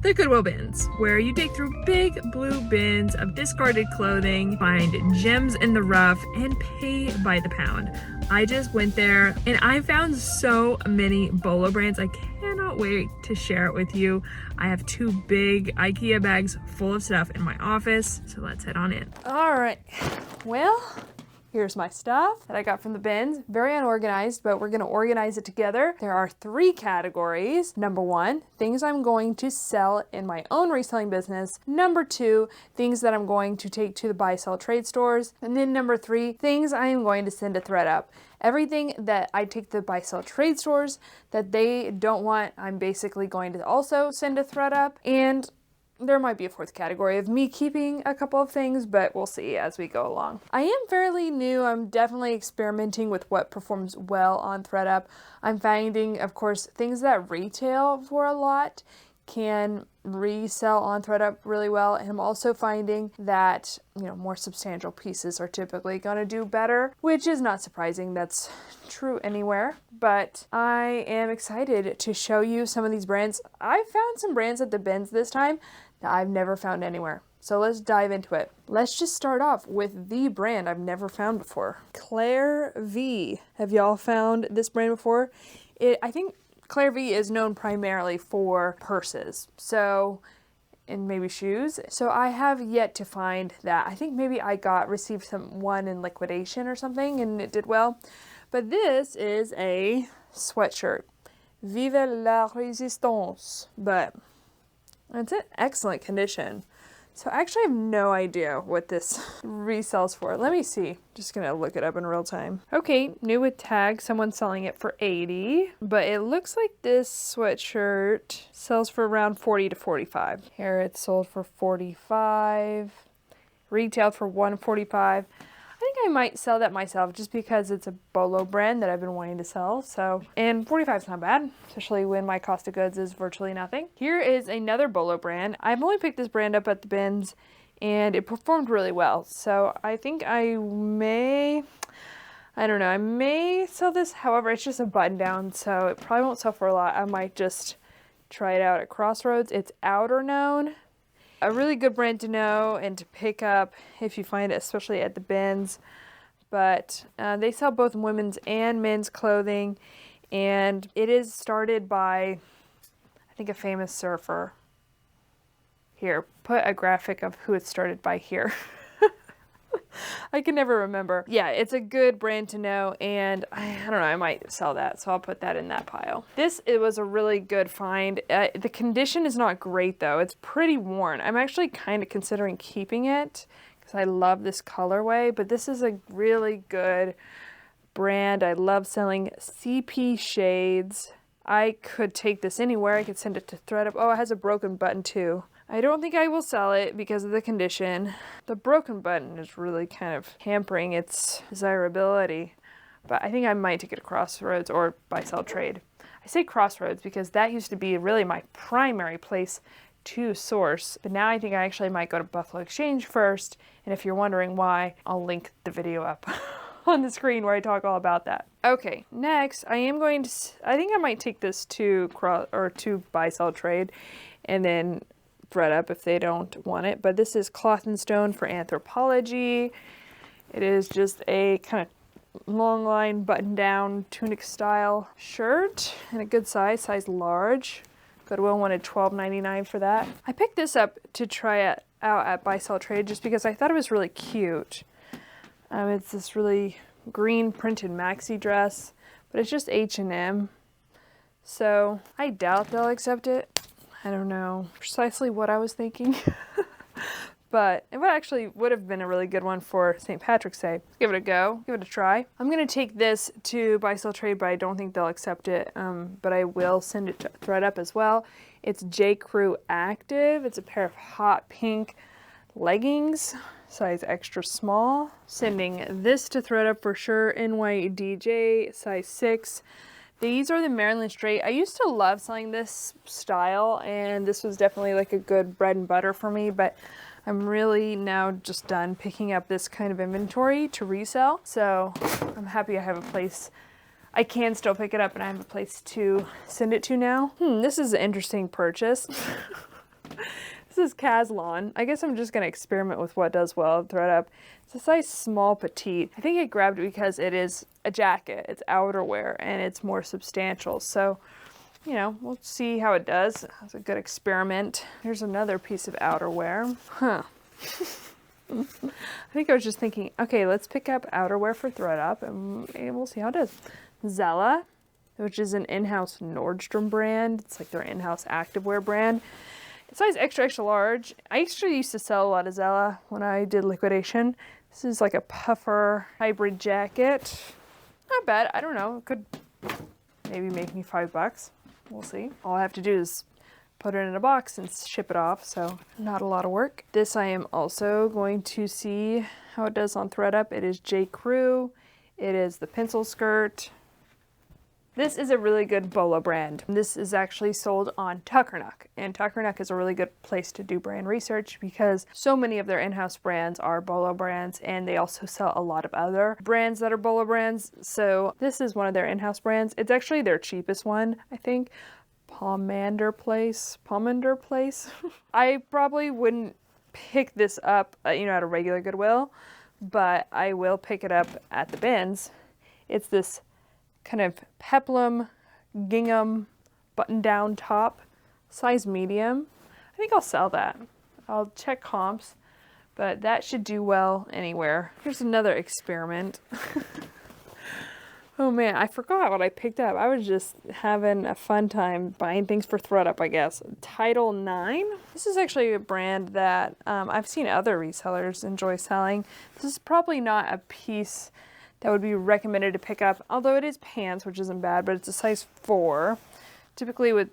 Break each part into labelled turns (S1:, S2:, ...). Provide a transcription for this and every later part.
S1: the Goodwill bins, where you dig through big blue bins of discarded clothing, find gems in the rough, and pay by the pound. I just went there and I found so many BOLO brands. I cannot wait to share it with you. I have 2 big IKEA bags full of stuff in my office, so let's head on in. All right, well, here's my stuff that I got from the bins. Very unorganized, but we're gonna organize it together. There are 3 categories. Number 1, things I'm going to sell in my own reselling business. Number 2, things that I'm going to take to the buy, sell, trade stores. And then number 3, things I am going to send to ThredUp. Everything that I take to the buy, sell, trade stores that they don't want, I'm basically going to also send to ThredUp. And there might be a 4th category of me keeping a couple of things, but we'll see as we go along. I am fairly new. I'm definitely experimenting with what performs well on ThredUp. I'm finding, of course, things that retail for a lot can resell on ThredUp really well. And I'm also finding that, more substantial pieces are typically going to do better, which is not surprising. That's true anywhere. But I am excited to show you some of these brands. I found some brands at the bins this time that I've never found anywhere. So let's dive into it. Let's just start off with the brand I've never found before. Claire V. Have y'all found this brand before? I think Claire V is known primarily for purses, and maybe shoes. So I have yet to find that. I think maybe I received one in liquidation or something and it did well. But this is a sweatshirt. Vive la résistance. But it's in excellent condition. So I actually have no idea what this resells for. Let me see. Just gonna look it up in real time. Okay, new with tag. Someone's selling it for $80, but it looks like this sweatshirt sells for around $40 to $45. Here it's sold for $45, retailed for $145. I think I might sell that myself just because it's a BOLO brand that I've been wanting to sell. And $45 is not bad, especially when my cost of goods is virtually nothing. Here is another BOLO brand. I've only picked this brand up at the bins and it performed really well. So I think I may sell this. However, it's just a button down, so it probably won't sell for a lot. I might just try it out at Crossroads. It's outer known. A really good brand to know and to pick up if you find it, especially at the bins. But they sell both women's and men's clothing, and it is started by, I think, a famous surfer. Here, put a graphic of who it's started by here. I can never remember. Yeah, it's a good brand to know, and I don't know, I might sell that, so I'll put that in that pile. It was a really good find. The condition is not great, though. It's pretty worn. I'm actually kind of considering keeping it because I love this colorway, but this is a really good brand. I love selling CP shades. I could take this anywhere. I could send it to ThredUp. Oh, it has a broken button, too. I don't think I will sell it because of the condition. The broken button is really kind of hampering its desirability. But I think I might take it to Crossroads or buy, sell, trade. I say Crossroads because that used to be really my primary place to source. But now I think I actually might go to Buffalo Exchange first. And if you're wondering why, I'll link the video up on the screen where I talk all about that. Okay, next I think I might take this to buy, sell, trade, and then ThredUp if they don't want it. But this is Cloth and Stone for Anthropology. It is just a kind of long line button down tunic style shirt and a good size large. Goodwill wanted $12.99 for that. I picked this up to try it out at Buy Sell Trade just because I thought it was really cute. It's this really green printed maxi dress, but it's just H&M. So I doubt they'll accept it. I don't know precisely what I was thinking, but it would have been a really good one for St. Patrick's Day. Give it a go, give it a try. I'm going to take this to Buy Sell Trade, but I don't think they'll accept it, but I will send it to ThredUp as well. It's J. Crew Active. It's a pair of hot pink leggings, size extra small. Sending this to ThredUp for sure. NYDJ, size 6. These are the Maryland Straight. I used to love selling this style, and this was definitely like a good bread and butter for me, but I'm really now just done picking up this kind of inventory to resell. So I'm happy I have a place. I can still pick it up and I have a place to send it to now. This is an interesting purchase. This is Caslon. I guess I'm just going to experiment with what does well at ThredUp. It's a size small petite. I think I grabbed it because it is a jacket. It's outerwear and it's more substantial. So, you know, we'll see how it does. It's a good experiment. Here's another piece of outerwear. Huh. I think I was just thinking, okay, let's pick up outerwear for ThredUp and we'll see how it does. Zella, which is an in-house Nordstrom brand. It's like their in-house activewear brand. It's size extra, extra large. I actually used to sell a lot of Zella when I did liquidation. This is like a puffer hybrid jacket. Not bad. I don't know. It could maybe make me $5. We'll see. All I have to do is put it in a box and ship it off, so not a lot of work. This I am also going to see how it does on ThredUp. It is J. Crew. It is the pencil skirt. This is a really good BOLO brand. This is actually sold on Tuckernuck, and Tuckernuck is a really good place to do brand research because so many of their in-house brands are BOLO brands, and they also sell a lot of other brands that are BOLO brands. So this is one of their in-house brands. It's actually their cheapest one, I think. Pomander Place. I probably wouldn't pick this up, you know, at a regular Goodwill, but I will pick it up at the bins. It's this kind of peplum gingham button-down top, size medium. I think I'll sell that. I'll check comps, but that should do well anywhere. Here's another experiment. Oh man, I forgot what I picked up. I was just having a fun time buying things for ThredUp, I guess. Title 9. This is actually a brand that I've seen other resellers enjoy selling. This is probably not a piece that would be recommended to pick up, although it is pants, which isn't bad, but it's a size 4. Typically with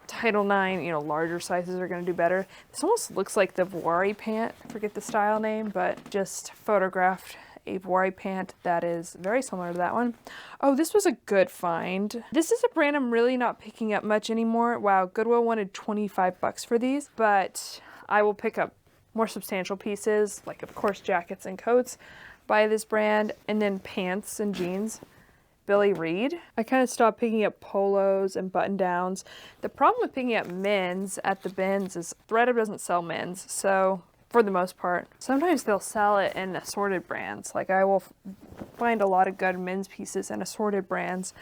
S1: Title 9, you know, larger sizes are going to do better. This almost looks like the Voiri pant. I forget the style name, but just photographed a Voiri pant that is very similar to that one. Oh, this was a good find. This is a brand I'm really not picking up much anymore. Wow, Goodwill wanted $25 for these, but I will pick up more substantial pieces, like of course jackets and coats by this brand, and then pants and jeans. Billy Reed. I kind of stopped picking up polos and button downs. The problem with picking up men's at the bins is ThredUp doesn't sell men's, so for the most part. Sometimes they'll sell it in assorted brands. Like I will find a lot of good men's pieces in assorted brands.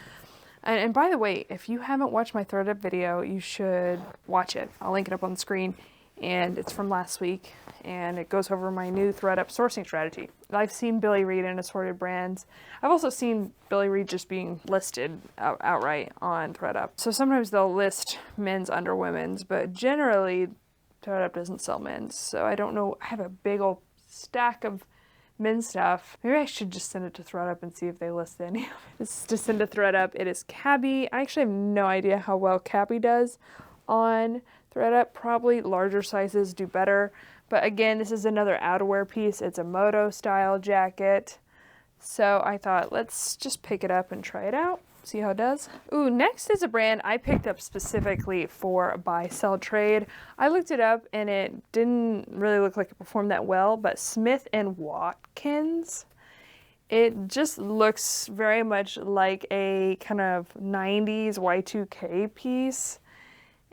S1: And by the way, if you haven't watched my ThredUp video, you should watch it. I'll link it up on the screen. And it's from last week, and it goes over my new ThredUp sourcing strategy. I've seen Billy Reed in assorted brands. I've also seen Billy Reed just being listed outright on ThredUp. So sometimes they'll list men's under women's, but generally ThredUp doesn't sell men's. So I don't know. I have a big old stack of men's stuff. Maybe I should just send it to ThredUp and see if they list any of it. This is to send to ThredUp. It is Cabby. I actually have no idea how well Cabby does on ThredUp. Probably larger sizes do better, but again, this is another outerwear piece. It's a moto style jacket, so I thought let's just pick it up and try it out, see how it does. Ooh, next is a brand I picked up specifically for buy sell trade. I looked it up and it didn't really look like it performed that well, but Smith and Watkins. It just looks very much like a kind of 90s Y2K piece.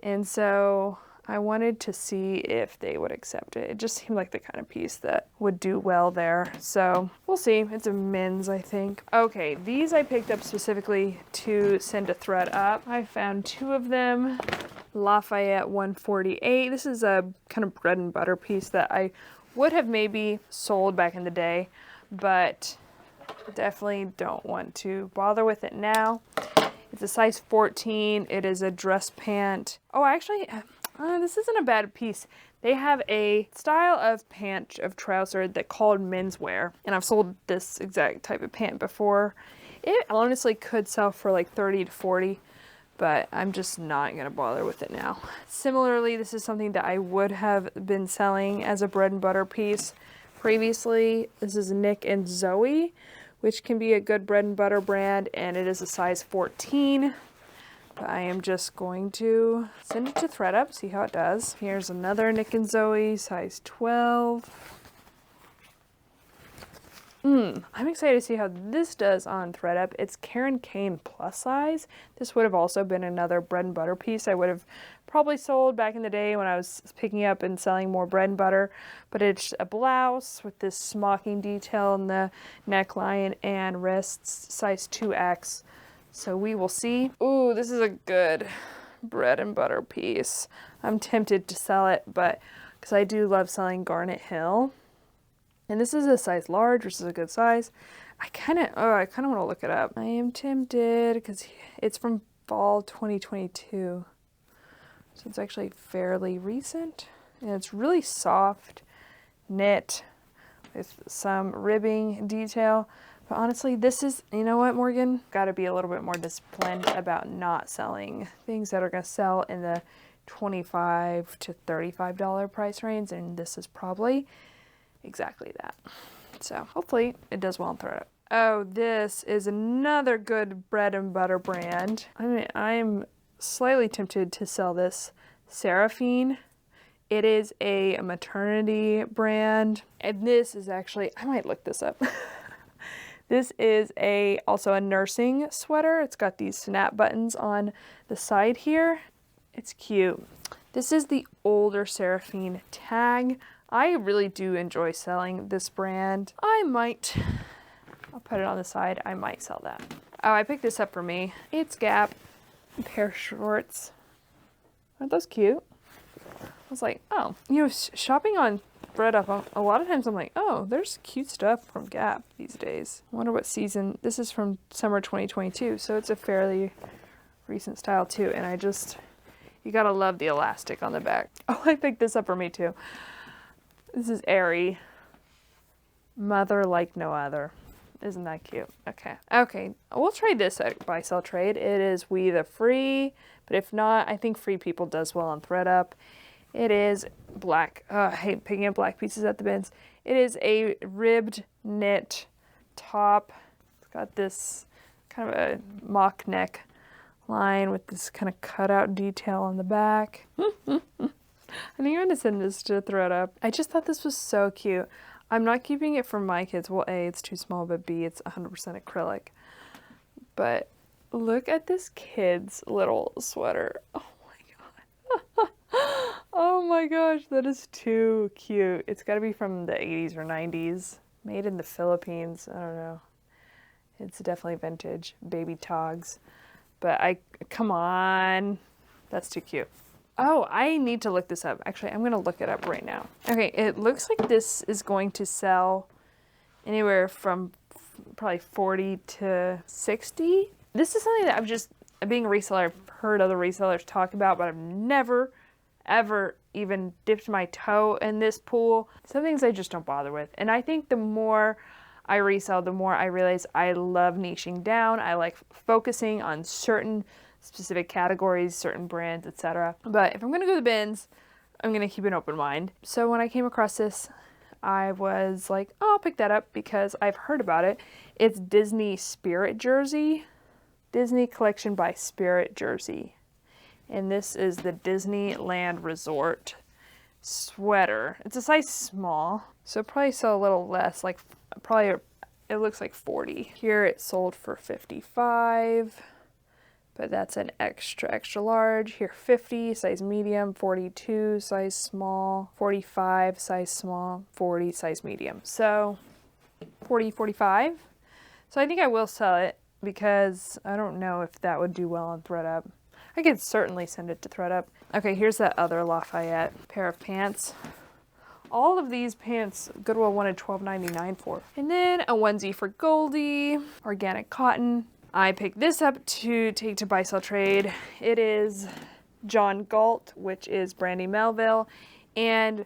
S1: And so I wanted to see if they would accept it. It just seemed like the kind of piece that would do well there. So we'll see. It's a men's, I think. Okay, these I picked up specifically to send to ThredUp. I found 2 of them. Lafayette 148. This is a kind of bread and butter piece that I would have maybe sold back in the day, but definitely don't want to bother with it now. It's a size 14. It is a dress pant. Oh, actually, this isn't a bad piece. They have a style of pant, of trouser that called menswear, and I've sold this exact type of pant before. It honestly could sell for like 30 to 40, but I'm just not gonna bother with it now. Similarly, this is something that I would have been selling as a bread and butter piece previously. This is Nick and Zoe, which can be a good bread and butter brand, and it is a size 14. But I am just going to send it to ThredUp, see how it does. Here's another Nick and Zoe, size 12. I'm excited to see how this does on ThredUp. It's Karen Kane plus size. This would have also been another bread and butter piece I would have probably sold back in the day when I was picking up and selling more bread and butter. But it's a blouse with this smocking detail in the neckline and wrists, size 2X. So we will see. Ooh, this is a good bread and butter piece. I'm tempted to sell it, but because I do love selling Garnet Hill. And this is a size large, which is a good size. I kind of want to look it up. I am tempted because it's from fall 2022. So it's actually fairly recent. And it's really soft knit with some ribbing detail. But honestly, this is, you know what, Morgan? Got to be a little bit more disciplined about not selling things that are going to sell in the $25 to $35 price range. And this is probably exactly that. So hopefully it does well on ThredUp. Oh, this is another good bread and butter brand. I mean, I'm slightly tempted to sell this Seraphine. It is a maternity brand, and this is actually, I might look this up. This is also a nursing sweater. It's got these snap buttons on the side here. It's cute. This is the older Seraphine tag. I really do enjoy selling this brand. I'll put it on the side. I might sell that. Oh, I picked this up for me. It's Gap, a pair of shorts. Aren't those cute? I was like, oh, you know, shopping on ThredUp, a lot of times I'm like, oh, there's cute stuff from Gap these days. I wonder what season. This is from summer 2022, so it's a fairly recent style too. And you gotta love the elastic on the back. Oh, I picked this up for me too. This is Aerie. Mother like no other. Isn't that cute? Okay. We'll trade this at Buy Sell Trade. It is We the Free, but if not, I think Free People does well on ThredUp. It is black. I hate picking up black pieces at the bins. It is a ribbed knit top. It's got this kind of a mock neck line with this kind of cutout detail on the back. I think I'm gonna send this to ThredUp. I just thought this was so cute. I'm not keeping it for my kids. Well, A, it's too small, but B, it's 100% acrylic. But look at this kid's little sweater. Oh my god. Oh my gosh, that is too cute. It's gotta be from the 80s or 90s. Made in the Philippines. I don't know. It's definitely vintage. Baby togs. But come on. That's too cute. Oh, I need to look this up. Actually, I'm going to look it up right now. Okay, it looks like this is going to sell anywhere from probably 40 to 60. This is something that being a reseller, I've heard other resellers talk about, but I've never, ever even dipped my toe in this pool. Some things I just don't bother with. And I think the more I resell, the more I realize I love niching down. I like focusing on certain specific categories, certain brands, etc. But if I'm gonna go to the bins, I'm gonna keep an open mind. So when I came across this, I was like, oh, I'll pick that up because I've heard about it. It's Disney Spirit Jersey. Disney Collection by Spirit Jersey. And this is the Disneyland Resort sweater. It's a size small, so probably sell a little less, like probably it looks like 40. Here it sold for 55. But that's an extra large. Here 50, size medium, 42, size small, 45, size small, 40, size medium. So 40, 45. So I think I will sell it because I don't know if that would do well on ThredUp. I could certainly send it to ThredUp. Okay, here's that other Lafayette pair of pants. All of these pants Goodwill wanted $12.99 for. And then a onesie for Goldie, organic cotton. I picked this up to take to Buy Sell Trade. It is John Galt, which is Brandy Melville. And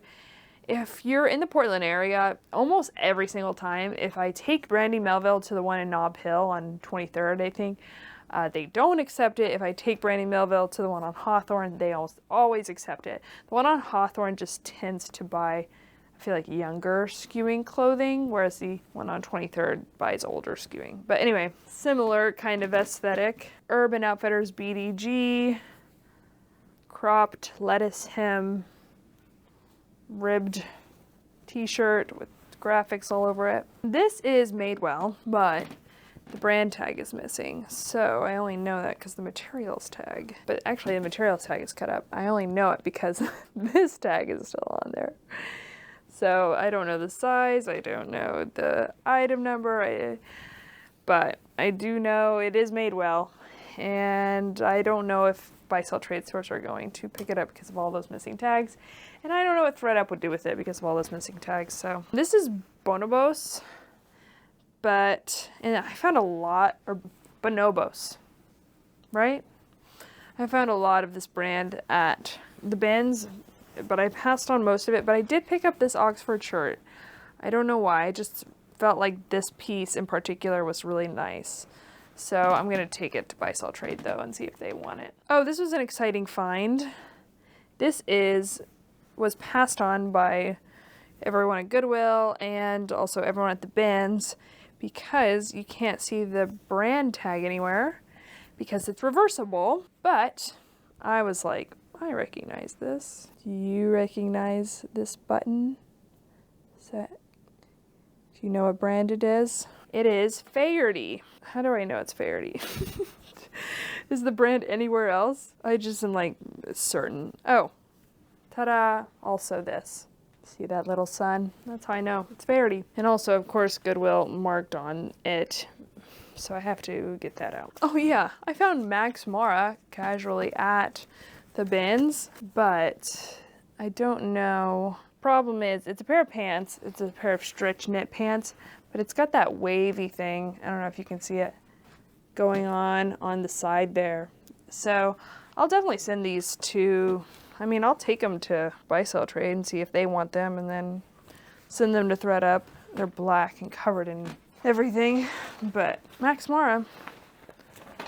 S1: if you're in the Portland area, almost every single time, if I take Brandy Melville to the one in Nob Hill on 23rd, I think, they don't accept it. If I take Brandy Melville to the one on Hawthorne, they almost always accept it. The one on Hawthorne just tends to buy, I feel like, younger skewing clothing, whereas the one on 23rd buys older skewing. But anyway, similar kind of aesthetic. Urban Outfitters BDG, cropped lettuce hem, ribbed t-shirt with graphics all over it. This is Madewell, but the brand tag is missing. So I only know that because the materials tag, but actually the materials tag is cut up. I only know it because this tag is still on there. So I don't know the size, I don't know the item number, but I do know it is Madewell, and I don't know if buy-sell trade stores are going to pick it up because of all those missing tags, and I don't know what ThredUp would do with it because of all those missing tags. So this is Bonobos, and I found a lot, or Bonobos, right? I found a lot of this brand at the bins, but I passed on most of it. But I did pick up this Oxford shirt. I don't know why. I just felt like this piece in particular was really nice. So I'm going to take it to buy sell trade though and see if they want it. Oh, this was an exciting find. This was passed on by everyone at Goodwill and also everyone at the bins because you can't see the brand tag anywhere because it's reversible. But I was like, I recognize this. Do you recognize this button? Do you know what brand it is? It is Faherty. How do I know it's Faherty? Is the brand anywhere else? I just am like certain. Oh, ta-da, also this. See that little sun? That's how I know it's Faherty. And also, of course, Goodwill marked on it, so I have to get that out. Oh yeah, I found Max Mara casually at the bins, but I don't know. Problem is, it's a pair of pants. It's a pair of stretch knit pants, but it's got that wavy thing. I don't know if you can see it going on the side there. So I'll definitely send these to, I'll take them to buy sell trade and see if they want them, and then send them to ThredUp. They're black and covered in everything, but Max Mara,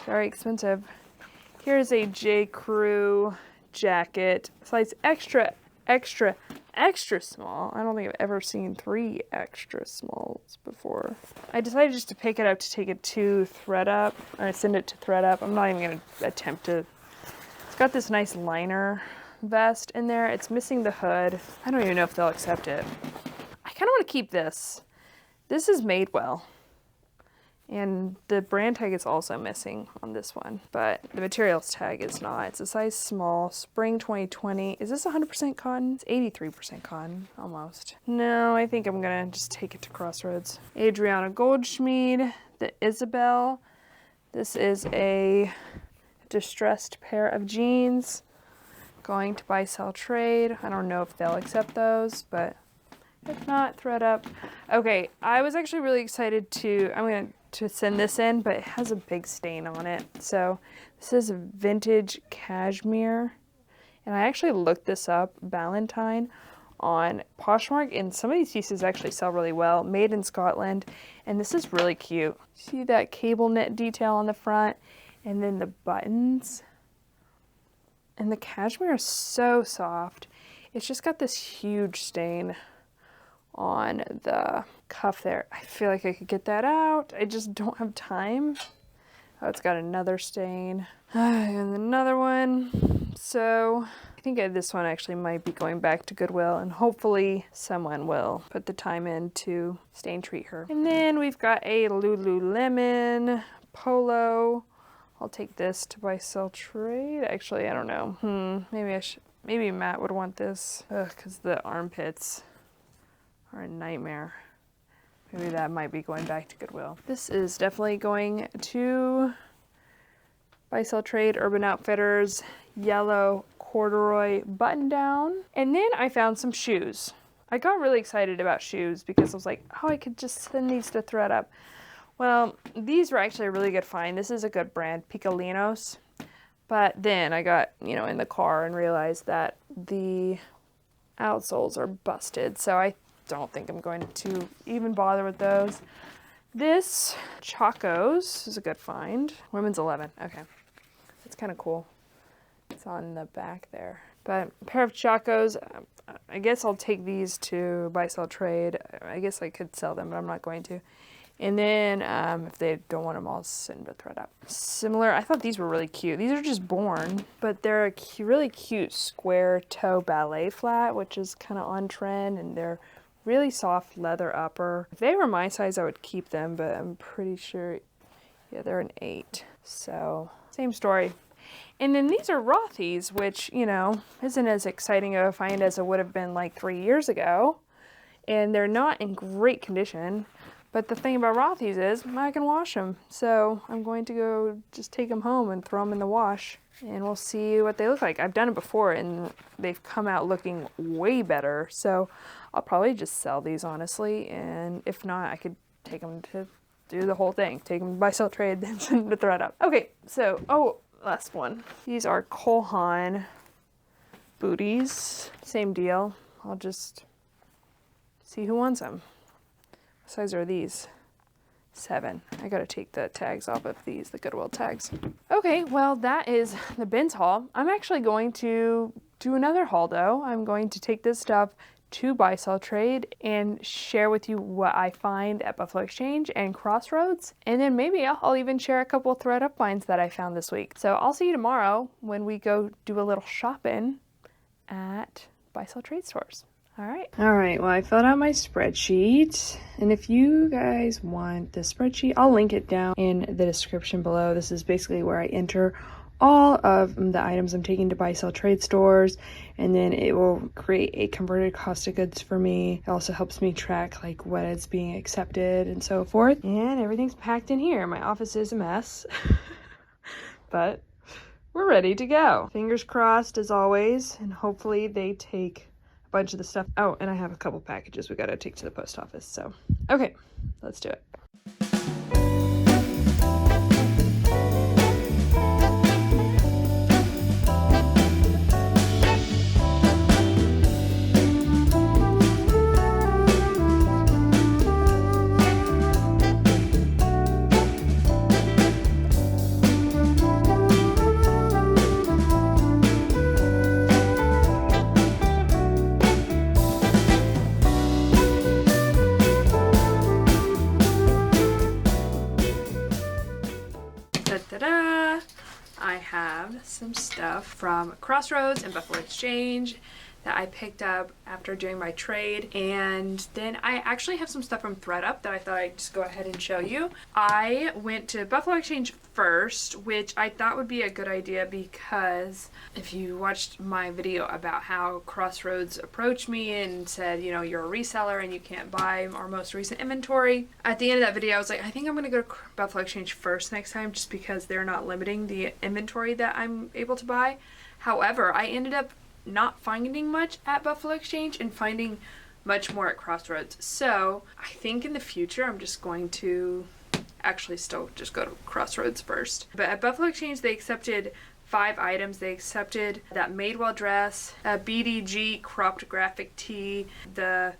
S1: very expensive. Here's a J. Crew jacket, size extra small. I don't think I've ever seen 3 extra smalls before. I decided just to pick it up to take it to ThredUp, or send it to ThredUp. I'm not even going to attempt to. It's got this nice liner vest in there. It's missing the hood. I don't even know if they'll accept it. I kind of want to keep this. This is Madewell. And the brand tag is also missing on this one, but the materials tag is not. It's a size small, spring 2020. Is this 100% cotton? It's 83% cotton, almost. No, I think I'm gonna just take it to Crossroads. Adriana Goldschmied, the Isabel. This is a distressed pair of jeans. Going to buy, sell, trade. I don't know if they'll accept those, but if not, ThredUp. Okay, I was actually really excited to send this in, but it has a big stain on it. So this is a vintage cashmere, and I actually looked this up, Valentine, on Poshmark, and some of these pieces actually sell really well. Made in Scotland, and this is really cute. See that cable knit detail on the front, and then the buttons, and the cashmere is so soft. It's just got this huge stain on the cuff there. I feel like I could get that out. I just don't have time. Oh, it's got another stain. And another one. So I think this one actually might be going back to Goodwill, and hopefully someone will put the time in to stain treat her. And then we've got a Lululemon polo. I'll take this to buy, sell, trade. Actually, I don't know. Maybe Matt would want this. Because the armpits are a nightmare. Maybe that might be going back to Goodwill. This is definitely going to buy, sell, trade, Urban Outfitters, yellow corduroy button down. And then I found some shoes. I got really excited about shoes because I was like, oh, I could just send these to ThredUp. Well, these were actually a really good find. This is a good brand, Picolinos. But then I got, in the car and realized that the outsoles are busted. So I don't think I'm going to even bother with those. This Chacos is a good find. Women's 11. Okay. It's kind of cool. It's on the back there. But a pair of Chacos, I guess I'll take these to buy, sell, trade. I guess I could sell them, but I'm not going to. And then if they don't want them, I'll send to ThredUp. Similar, I thought these were really cute. These are just Born, but they're a really cute square toe ballet flat, which is kind of on trend, and they're really soft leather upper. If they were my size, I would keep them, but I'm pretty sure, yeah, they're an 8. So same story. And then these are Rothy's, which, you know, isn't as exciting of a find as it would have been like 3 years ago. And they're not in great condition. But the thing about Rothy's is I can wash them. So I'm going to go just take them home and throw them in the wash. And we'll see what they look like. I've done it before and they've come out looking way better. So I'll probably just sell these, honestly. And if not, I could take them to do the whole thing. Take them buy, sell, trade, then send them to ThredUp. Okay, so, last one. These are Cole Haan booties. Same deal. I'll just see who wants them. What size are these? 7. I gotta take the tags off of these, the Goodwill tags. Okay, well, that is the bins haul. I'm actually going to do another haul though. I'm going to take this stuff to buy, sell, trade and share with you what I find at Buffalo Exchange and Crossroads. And then maybe I'll even share a couple of ThredUp finds that I found this week. So I'll see you tomorrow when we go do a little shopping at buy, sell, trade stores. All right, well, I filled out my spreadsheet, and if you guys want the spreadsheet, I'll link it down in the description below. This is basically where I enter all of the items I'm taking to buy, sell, trade stores, and then it will create a converted cost of goods for me. It also helps me track like what is being accepted and so forth, and everything's packed in here. My office is a mess, but we're ready to go. Fingers crossed as always, and hopefully they take bunch of the stuff. Oh, and I have a couple packages we gotta take to the post office. So, okay, let's do it. Ta-da! I have some stuff from Crossroads and Buffalo Exchange that I picked up after doing my trade, and then I actually have some stuff from ThredUp that I thought I'd just go ahead and show you. I went to Buffalo Exchange first, which I thought would be a good idea because if you watched my video about how Crossroads approached me and said, you know, you're a reseller and you can't buy our most recent inventory, at the end of that video I was like, I think I'm gonna go to Buffalo Exchange first next time just because they're not limiting the inventory that I'm able to buy. However, I ended up not finding much at Buffalo Exchange and finding much more at Crossroads. So I think in the future I'm just going to actually still just go to Crossroads first. But at Buffalo Exchange they accepted 5 items. They accepted that Madewell dress, a BDG cropped graphic tee, the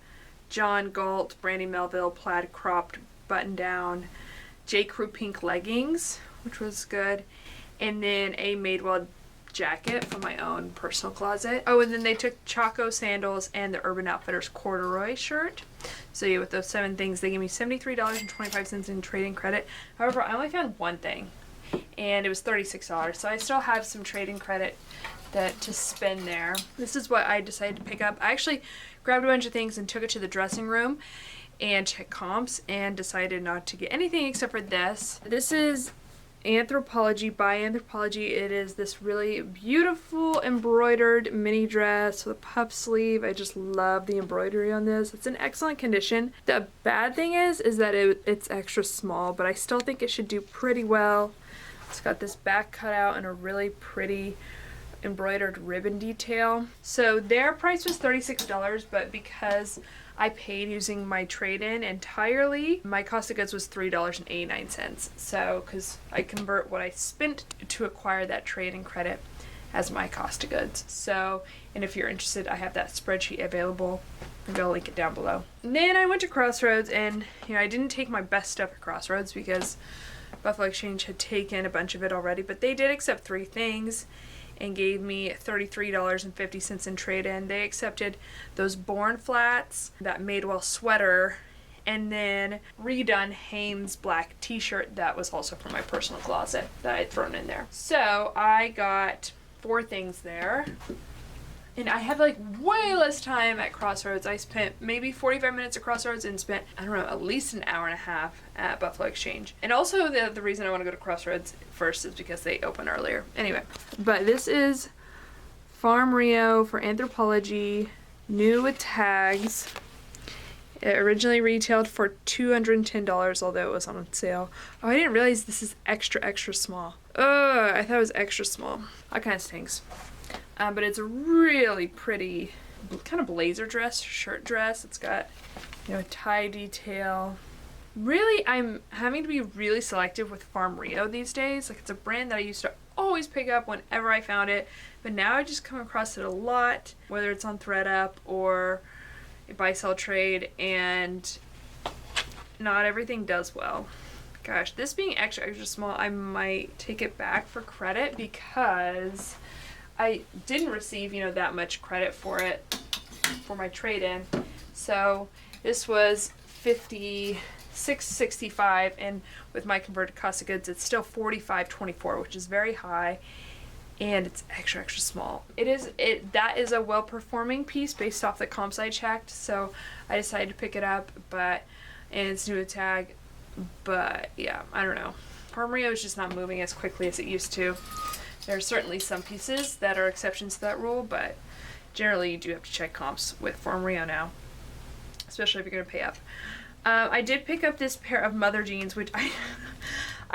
S1: John Galt Brandy Melville plaid cropped button down, J. Crew pink leggings, which was good, and then a Madewell jacket from my own personal closet. Oh, and then they took Chaco sandals and the Urban Outfitters corduroy shirt. So yeah, with those 7 things, they gave me $73.25 in trade-in credit. However, I only found one thing, and it was $36. So I still have some trade-in credit to spend there. This is what I decided to pick up. I actually grabbed a bunch of things and took it to the dressing room and checked comps and decided not to get anything except for this. This is Anthropologie by Anthropologie. It is this really beautiful embroidered mini dress with a puff sleeve. I just love the embroidery on this. It's in excellent condition. The bad thing is that it's extra small, but I still think it should do pretty well. It's got this back cutout and a really pretty embroidered ribbon detail. So their price was $36, but because I paid using my trade-in entirely, my cost of goods was $3.89. So, because I convert what I spent to acquire that trade-in credit as my cost of goods. So, and if you're interested, I have that spreadsheet available. I'm gonna link it down below. And then I went to Crossroads, and you know, I didn't take my best stuff at Crossroads because Buffalo Exchange had taken a bunch of it already, but they did accept 3 things and gave me $33.50 in trade-in. They accepted those Born flats, that Madewell sweater, and then redone Hanes black t-shirt that was also from my personal closet that I had thrown in there. So I got 4 things there. And I had like way less time at Crossroads. I spent maybe 45 minutes at Crossroads and spent, I don't know, at least an hour and a half at Buffalo Exchange. And also the reason I want to go to Crossroads first is because they open earlier. Anyway, but this is Farm Rio for Anthropologie, new with tags. It originally retailed for $210, although it was on sale. Oh, I didn't realize this is extra, extra small. Oh, I thought it was extra small. That kind of stinks. But it's a really pretty kind of blazer dress, shirt dress. It's got, you know, tie detail. Really, I'm having to be really selective with Farm Rio these days. Like, it's a brand that I used to always pick up whenever I found it, but now I just come across it a lot, whether it's on ThredUp or a buy sell trade, and not everything does well. Gosh, this being extra, extra small, I might take it back for credit because I didn't receive, you know, that much credit for it, for my trade-in. So this was $56.65, and with my converted cost of goods, it's still $45.24, which is very high, and it's extra, extra small. That is a well-performing piece based off the comps I checked, so I decided to pick it up, and it's new to tag, but yeah, I don't know. Farm Rio is just not moving as quickly as it used to. There are certainly some pieces that are exceptions to that rule, but generally you do have to check comps with Farm Rio now, especially if you're going to pay up. I did pick up this pair of mother jeans, which I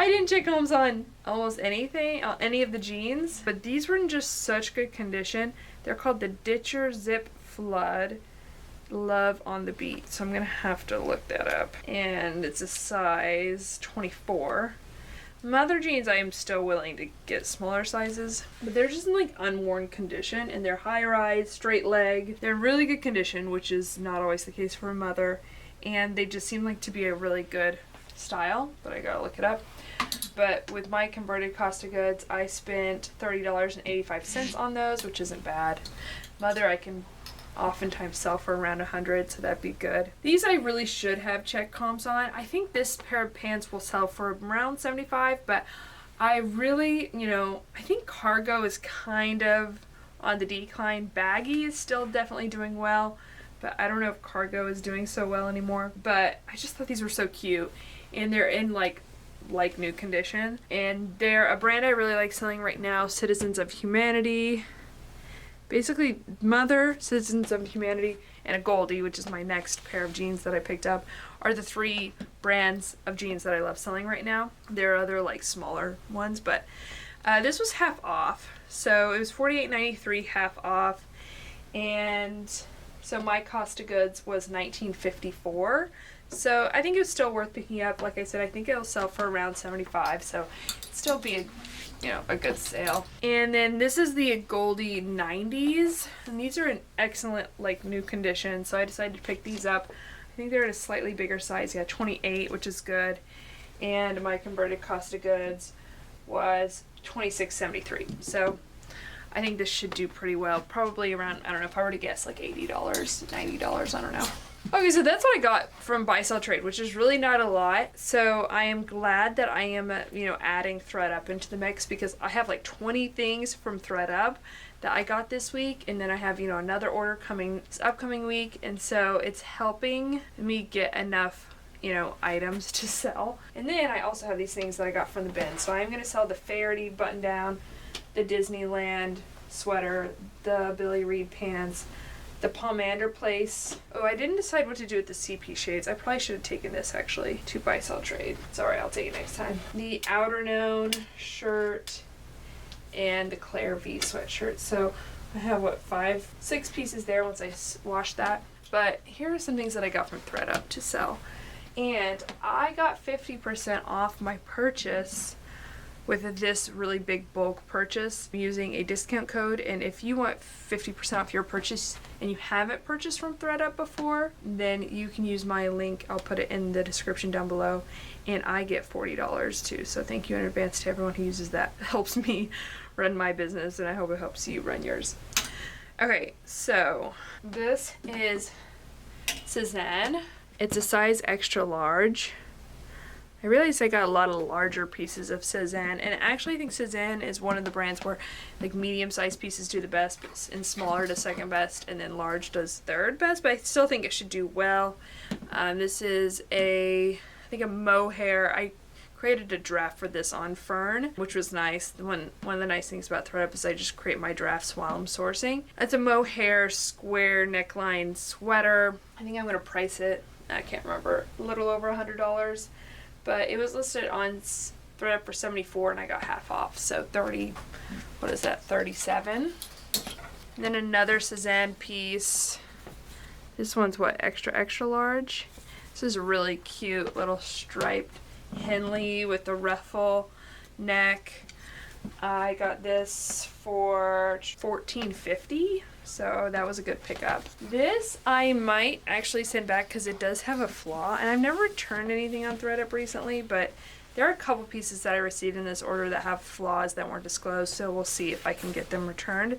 S1: didn't check comps on almost anything, any of the jeans, but these were in just such good condition. They're called the Ditcher Zip Flood Love on the Beat, so I'm going to have to look that up. And it's a size 24. Mother jeans, I am still willing to get smaller sizes, but they're just in like unworn condition, and they're high rise, straight leg. They're in really good condition, which is not always the case for a mother, and they just seem like to be a really good style, but I gotta look it up. But with my converted cost of goods, I spent $30.85 on those, which isn't bad. Mother, I can oftentimes sell for around 100, so that'd be good. These I really should have checked comps on. I think this pair of pants will sell for around 75, but I really, you know, I think cargo is kind of on the decline. Baggy is still definitely doing well, but I don't know if cargo is doing so well anymore. But I just thought these were so cute, and they're in like new condition, and they're a brand I really like selling right now, Citizens of Humanity. Basically, Mother, Citizens of Humanity, and a Goldie, which is my next pair of jeans that I picked up, are the three brands of jeans that I love selling right now. There are other like smaller ones, but this was half off. So it was $48.93 half off, and so my cost of goods was $19.54. So I think it was still worth picking up. Like I said, I think it'll sell for around 75, so it'd still be a good sale. And then this is the Goldie 90s, and these are in excellent like new condition, so I decided to pick these up. I think they're in a slightly bigger size, 28, which is good, and my converted cost of goods was $26.73. So I think this should do pretty well, probably around, I don't know, if I were to guess, like $80, $90, I don't know. Okay, so that's what I got from Buy Sell Trade, which is really not a lot. So I am glad that I am, adding ThredUp into the mix, because I have like 20 things from ThredUp that I got this week, and then I have, another order coming this upcoming week, and so it's helping me get enough, items to sell. And then I also have these things that I got from the bin. So I'm going to sell the Faraday button down, the Disneyland sweater, the Billy Reed pants, the Pomander Place. Oh, I didn't decide what to do with the CP shades. I probably should have taken this actually to Buy Sell Trade. It's alright, I'll take it next time. The Outer Known shirt and the Claire V sweatshirt. So I have 6 pieces there once I wash that. But here are some things that I got from ThredUp to sell. And I got 50% off my purchase with this really big bulk purchase using a discount code. And if you want 50% off your purchase and you haven't purchased from ThredUp before, then you can use my link. I'll put it in the description down below, and I get $40 too. So thank you in advance to everyone who uses that. It helps me run my business, and I hope it helps you run yours. Okay, so this is Cezanne. It's a size extra large. I realized I got a lot of larger pieces of Cezanne, and actually I think Cezanne is one of the brands where like medium-sized pieces do the best, and smaller does second best, and then large does third best, but I still think it should do well. This is I think a mohair. I created a draft for this on Fern, which was nice. One of the nice things about ThredUp is I just create my drafts while I'm sourcing. It's a mohair square neckline sweater. I think I'm going to price it, I can't remember, a little over $100. But it was listed on ThredUp for $74 and I got half off, so 30, what is that, 37. And then another Cezanne piece. This one's what, extra large? This is a really cute little striped Henley with the ruffle neck. I got this for $14.50, so that was a good pickup. This I might actually send back because it does have a flaw, and I've never returned anything on ThredUp recently, but there are a couple pieces that I received in this order that have flaws that weren't disclosed, so we'll see if I can get them returned.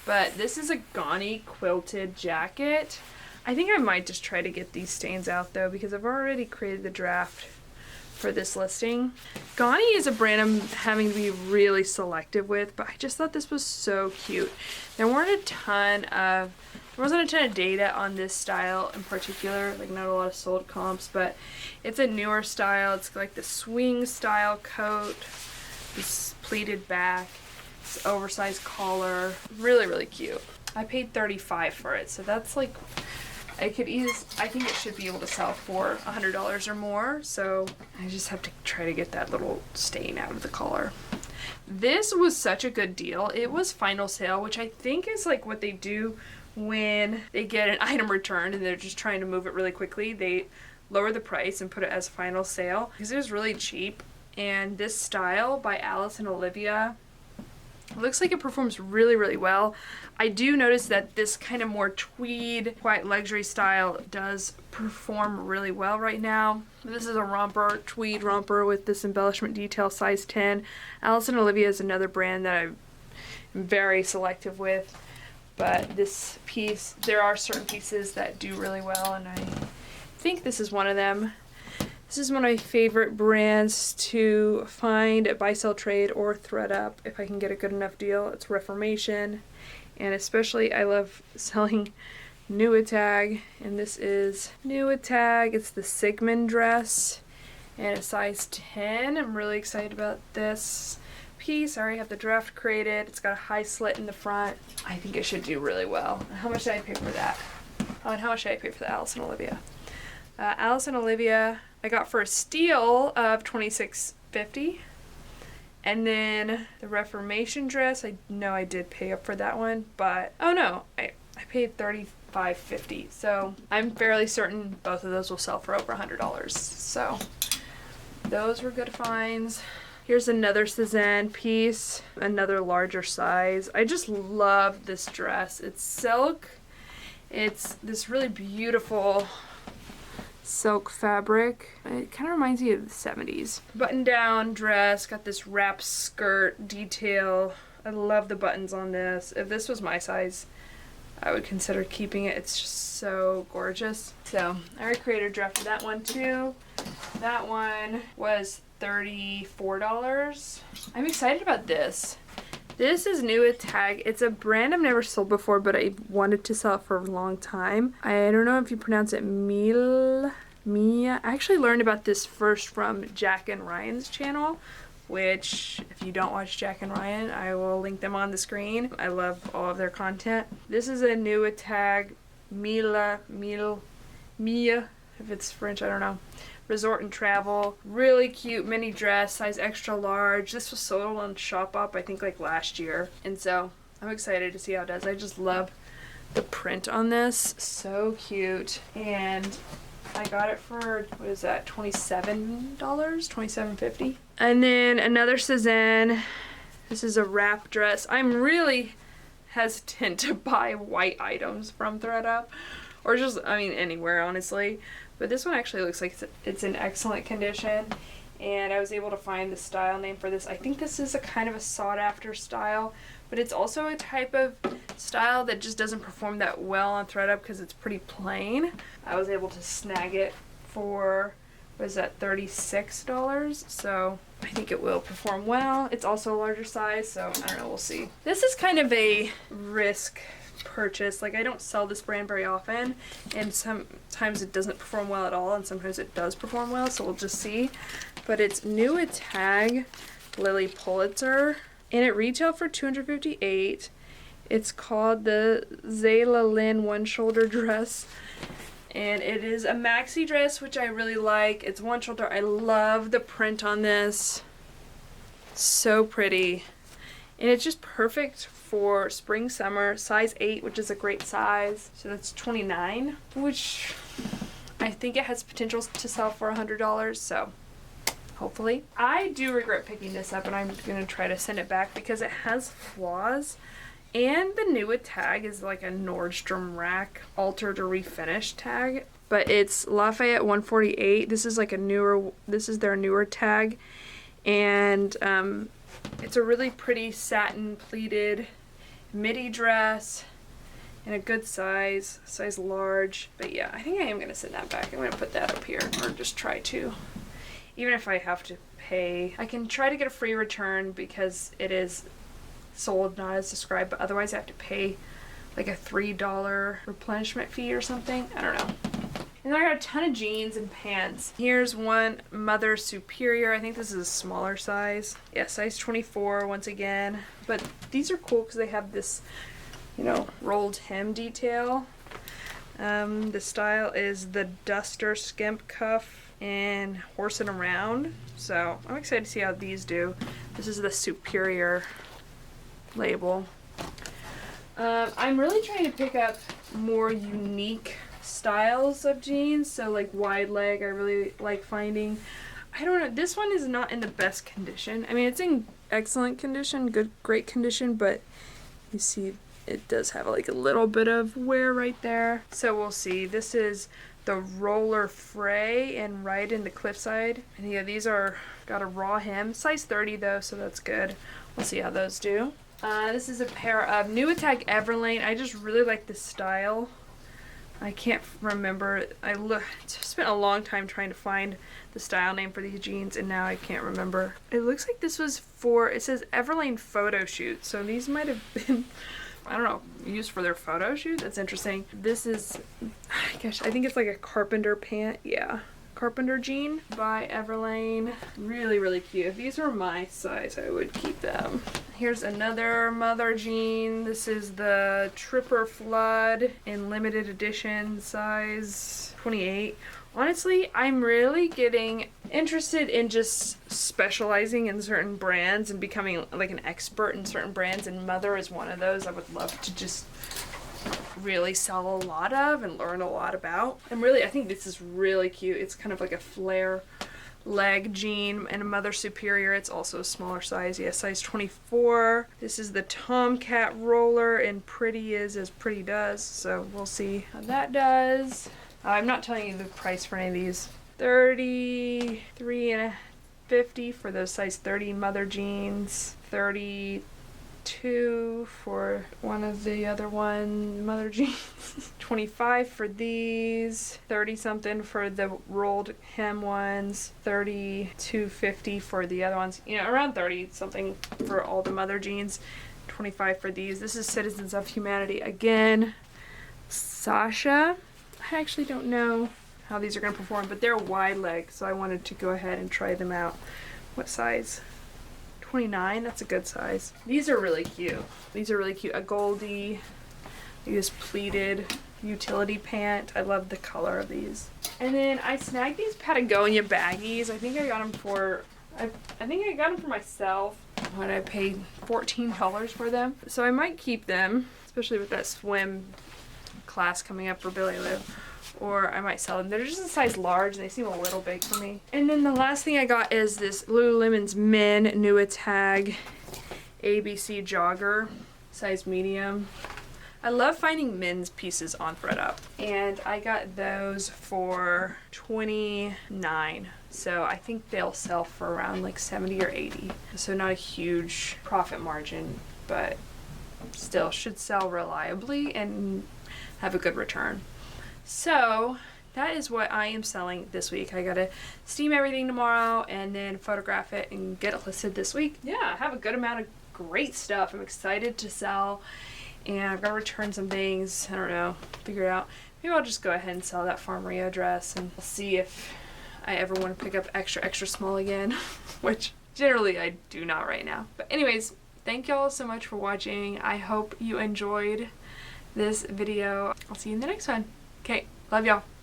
S1: But this is a Ghani quilted jacket. I think I might just try to get these stains out though, because I've already created the draft for this listing. Ghani is a brand I'm having to be really selective with, but I just thought this was so cute. There wasn't a ton of data on this style in particular, like not a lot of sold comps, but it's a newer style. It's like the swing style coat, this pleated back, this oversized collar, really cute. I paid $35 for it, so that's like, I think it should be able to sell for $100 or more, so I just have to try to get that little stain out of the collar. This was such a good deal. It was final sale, which I think is like what they do when they get an item returned and they're just trying to move it really quickly. They lower the price and put it as final sale because it was really cheap. And this style by Alice and Olivia, it looks like it performs really well. I do notice that this kind of more tweed, quite luxury style does perform really well right now. This is a romper, tweed romper with this embellishment detail, size 10. Alice and Olivia is another brand that I'm very selective with. But this piece, there are certain pieces that do really well, and I think this is one of them. This is one of my favorite brands to find at Buy Sell Trade or ThredUp if I can get a good enough deal. It's Reformation, and especially I love selling Nuitag, and this is Nuitag. It's the Sigmund dress, and it's size 10. I'm really excited about this piece. I already have the draft created. It's got a high slit in the front. I think it should do really well. How much did I pay for that? Oh, and how much did I pay for the Alice and Olivia? Alice and Olivia I got for a steal of $26.50. And then the Reformation dress, I know I did pay up for that one, but oh no, I paid $35.50. So I'm fairly certain both of those will sell for over $100. So those were good finds. Here's another Cezanne piece, another larger size. I just love this dress. It's silk. It's this really beautiful silk fabric. It kind of reminds me of the 70s. Button down dress, got this wrap skirt detail. I love the buttons on this. If this was my size, I would consider keeping it. It's just so gorgeous. So I already created a draft for that one too. That one was $34. I'm excited about this. This is Nuitag. It's a brand I've never sold before, but I wanted to sell it for a long time. I don't know if you pronounce it Mia. I actually learned about this first from Jack and Ryan's channel, which if you don't watch Jack and Ryan, I will link them on the screen. I love all of their content. This is a Nuitag Mia, if it's French, I don't know. Resort and Travel. Really cute mini dress, size extra large. This was sold on Shop Up, I think like last year. And so I'm excited to see how it does. I just love the print on this. So cute. And I got it for, what is that, $27? $27.50. And then another Cezanne. This is a wrap dress. I'm really hesitant to buy white items from ThredUp. Or just, I mean, anywhere, honestly. But this one actually looks like it's in excellent condition. And I was able to find the style name for this. I think this is a kind of a sought after style, but it's also a type of style that just doesn't perform that well on ThredUp because it's pretty plain. I was able to snag it for was at $36, so I think it will perform well. It's also a larger size, so I don't know, we'll see. This is kind of a risk purchase. Like, I don't sell this brand very often, and sometimes it doesn't perform well at all, and sometimes it does perform well, so we'll just see. But it's new tag Lily Pulitzer, and it retailed for $258. It's called the Zayla Lynn one shoulder dress, and it is a maxi dress, which I really like. It's one shoulder. I love the print on this. So pretty. And it's just perfect for spring, summer, size 8, which is a great size. So that's $29, which I think it has potential to sell for $100, so hopefully. I do regret picking this up, and I'm going to try to send it back because it has flaws. And the new tag is like a Nordstrom rack altered or refinished tag, but it's Lafayette 148. This is like this is their newer tag, and it's a really pretty satin pleated midi dress in a good size large. But yeah, I think I am gonna send that back. I'm gonna put that up here, or just try to. Even if I have to pay, I can try to get a free return because it is sold not as described, but otherwise I have to pay like a $3 replenishment fee or something. I don't know. And then I got a ton of jeans and pants. Here's one Mother Superior. I think this is a smaller size. Yeah, size 24 once again. But these are cool because they have this, you know, rolled hem detail. The style is the Duster Skimp Cuff and Horsing Around. So I'm excited to see how these do. This is the Superior label. I'm really trying to pick up more unique styles of jeans, so like wide leg I really like finding. I don't know, this one is not in the best condition. I mean, it's in excellent condition, great condition, but you see it does have like a little bit of wear right there. So we'll see. This is the Roller Fray and Ride into Cliffside. And yeah, these are got a raw hem. Size 30 though, so that's good. We'll see how those do. This is a pair of new tag Everlane. I just really like this style. I can't remember. I spent a long time trying to find the style name for these jeans, and now I can't remember. It looks like this was for, it says Everlane photo shoot, so these might have been, I don't know, used for their photo shoot. That's interesting. This is, gosh, I think it's like a carpenter pant. Yeah, carpenter jean by Everlane. Really, really cute. If these were my size, I would keep them. Here's another Mother jean. This is the Tripper Flood in limited edition, size 28. Honestly, I'm really getting interested in just specializing in certain brands and becoming like an expert in certain brands, and Mother is one of those I would love to just really sell a lot of and learn a lot about. And really, I think this is really cute. It's kind of like a flare leg jean and a Mother Superior. It's also a smaller size, yeah, size 24. This is the Tomcat Roller, and Pretty is as Pretty does, so we'll see how that does. I'm not telling you the price for any of these. $33 and $50 for those size 30 Mother jeans. $32 for one of the other Mother jeans. $25 for these. $30 something for the rolled hem ones. $32.50 for the other ones. You know, around $30 something for all the Mother jeans. $25 for these. This is Citizens of Humanity again. Sasha. I actually don't know how these are going to perform, but they're wide leg, so I wanted to go ahead and try them out. What size? 29, that's a good size. These are really cute. These are really cute. A Goldie, this pleated utility pant. I love the color of these. And then I snagged these Patagonia baggies. I think I got them for, I think I got them for myself when I paid $14 for them. So I might keep them, especially with that swim class coming up for Billy Lou, or I might sell them. They're just a size large and they seem a little big for me. And then the last thing I got is this Lululemon's Men new tag ABC jogger, size medium. I love finding men's pieces on ThredUp, and I got those for $29. So I think they'll sell for around like $70 or $80. So not a huge profit margin, but still should sell reliably and have a good return. So that is what I am selling this week. I gotta steam everything tomorrow and then photograph it and get it listed this week. Yeah, I have a good amount of great stuff I'm excited to sell, and I've got to return some things. I don't know, figure it out. Maybe I'll just go ahead and sell that Farm Rio dress, and I'll see if I ever want to pick up extra small again, which generally I do not right now. But anyways, thank y'all so much for watching. I hope you enjoyed this video. I'll see you in the next one. Okay, love y'all.